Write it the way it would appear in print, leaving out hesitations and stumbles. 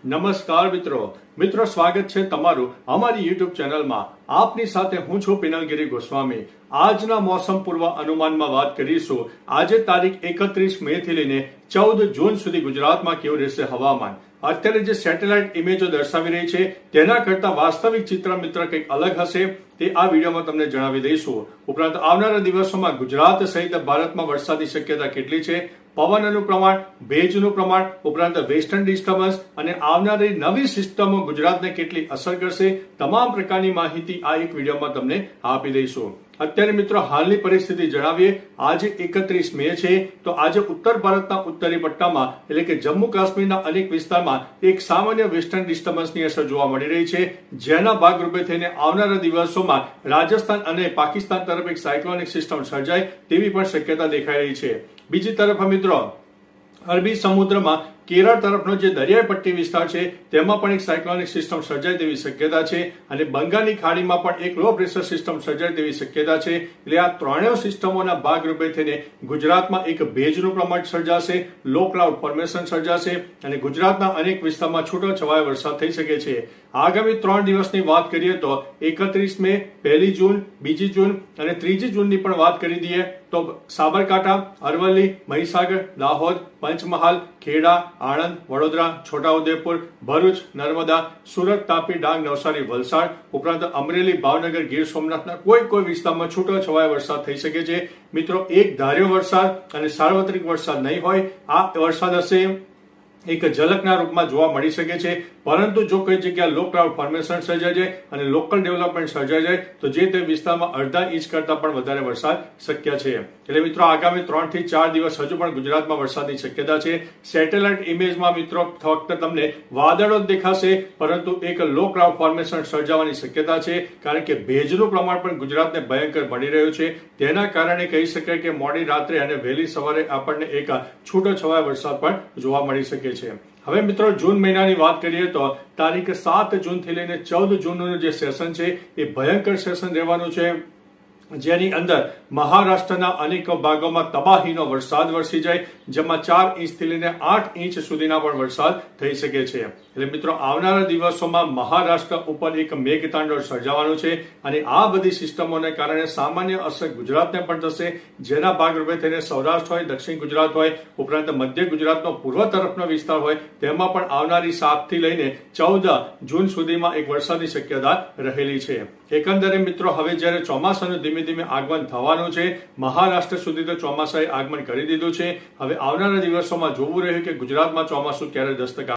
નમસ્કાર મિત્રો સ્વાગત છે તમારું અમારી યુટ્યુબ ચેનલમાં। આપની સાથે હું છું પિનલગીરી ગોસ્વામી। આજના મોસમ પૂર્વ અનુમાનમાં વાત કરીશું। આજે તારીખ 31 મે થી લઈને 14 જૂન સુધી ગુજરાતમાં કેવું રહેશે હવામાન। અત્યારે જે સેટેલાઇટ ઇમેજો દર્શાવી રહી છે તેના કરતા વાસ્તવિક ચિત્ર મિત્ર કંઈક અલગ હશે તે આ વિડીયોમાં તમને જણાવી દઈશું। ઉપરાંત આવનારા દિવસોમાં ગુજરાત સહિત ભારતમાં વરસાદની શક્યતા કેટલી છે, પવનનું પ્રમાણ, ભેજનું પ્રમાણ, ઉપરાંત વેસ્ટર્ન ડિસ્ટર્બન્સ અને આવનારી નવી સિસ્ટમો ગુજરાતને કેટલી અસર કરશે, તમામ પ્રકારની માહિતી આ એક વિડીયોમાં તમને આપી દઈશું। અત્યારે મિત્રો હાલની પરિસ્થિતિ જણાવીએ। આજે 31 મે છે તો આજે ઉત્તર ભારતના ઉત્તરી પટ્ટામાં એટલે કે જમ્મુ કાશ્મીરના અનેક વિસ્તારમાં એક સામાન્ય વેસ્ટર્ન ડિસ્ટર્બન્સની અસર જોવા મળી રહી છે, જેના ભાગરૂપે થઈને આવનારા દિવસોમાં રાજસ્થાન અને પાકિસ્તાન તરફ એક સાયક્લોનિક સિસ્ટમ સર્જાય તેવી પણ શક્યતા દેખાઈ રહી છે। બીજી તરફ મિત્રો અરબી સમુદ્રમાં કેરળ તરફનો જે દરિયાઈ પટ્ટી વિસ્તાર છે તેમાં પણ એક સાયક્લોનિક સિસ્ટમ સર્જાય તેવી શક્યતા છે અને બંગાળની ખાડીમાં પણ એક લો પ્રેશર સિસ્ટમ સર્જાય તેવી શક્યતા છે। એટલે આ ત્રણેય સિસ્ટમોના ભાગરૂપે થઈને ગુજરાતમાં એક ભેજનું પ્રમાણ સર્જાશે, લો ક્લાઉડ ફોર્મેશન સર્જાશે અને ગુજરાતના અનેક વિસ્તારમાં છૂટોછવાયો વરસાદ થઈ શકે છે। આગામી 3 દિવસની વાત કરીએ તો 31 મે, 1 જૂન, 2 જૂન અને 3 જૂનની પણ વાત કરી દઈએ તો સાબરકાંઠા, અરવલ્લી, મહીસાગર, દાહોદ, પંચમહાલ, ખેડા, આણંદ, વડોદરા, છોટાઉદેપુર, ભરૂચ, નર્મદા, સુરત, તાપી, ડાંગ, નવસારી, વલસાડ ઉપરાંત અમરેલી, ભાવનગર, ગીર સોમનાથના કોઈ વિસ્તારમાં છૂટોછવાયો વરસાદ થઈ શકે છે। મિત્રો એક ધાર્યો વરસાદ અને સાર્વત્રિક વરસાદ નહીં હોય, આ વરસાદ હશે એક ઝલકના રૂપમાં જોવા મળી શકે છે, પરંતુ જો કોઈ જગ્યા લો ક્લાઉડ ફોર્મેશન સર્જાઈ જાય અને લોકલ ડેવલપમેન્ટ સર્જાઈ જાય તો જે તે વિસ્તારમાં અડધા ઇંચ કરતા પણ વધારે વરસાદ શક્ય છે। એટલે મિત્રો આગામી 3 થી 4 દિવસ હજુ પણ ગુજરાતમાં વરસાદની શક્યતા છે। સેટેલાઇટ ઇમેજમાં મિત્રો ફક્ત તમને વાદળો જ દેખાશે, પરંતુ એક લો ક્લાઉડ ફોર્મેશન સર્જાવાની શક્યતા છે, કારણ કે ભેજનું પ્રમાણ પણ ગુજરાતને ભયંકર મળી રહ્યું છે। તેના કારણે કહી શકાય કે મોડી રાત્રે અને વહેલી સવારે આપણને એક છૂટોછવાયો વરસાદ પણ જોવા મળી શકે છે। હવે મિત્રો જૂન મહિનાની વાત કરીએ તો તારીખ 7 જૂન થી લઈને 14 જૂનનું જે સેશન છે એ ભયંકર સેશન રહેવાનું છે, જેની અંદર મહારાષ્ટ્રના અનેક ભાગોમાં તબાહીનો વરસાદ વરસી જાય, જેમાં 4 ઇંચથી લઈને 8 ઇંચ સુધીના પણ વરસાદ થઈ શકે છે। એટલે મિત્રો આવનારા દિવસોમાં મહારાષ્ટ્ર ઉપર એક મેઘતાંડવ સર્જાવાનું છે અને આ બધી સિસ્ટમોને કારણે સામાન્ય અસર ગુજરાતને પણ થશે, જેના ભાગરૂપે થઈને સૌરાષ્ટ્ર હોય, દક્ષિણ ગુજરાત હોય, ઉપરાંત મધ્ય ગુજરાતનો પૂર્વ તરફનો વિસ્તાર હોય તેમાં પણ આવનારી 7 થી લઈને 14 જૂન સુધીમાં એક વરસાદની શક્યતા રહેલી છે। એકંદરે મિત્રો હવે જ્યારે ચોમાસાનું ધીમે ધીમે આગમન થવાનું છે, મહારાષ્ટ્ર સુધી તો ચોમાસાએ આગમન કરી દીધું છે। હવે આવનારા દિવસોમાં જોવું રહ્યું કે ગુજરાતમાં ચોમાસું ક્યારે દસ્તક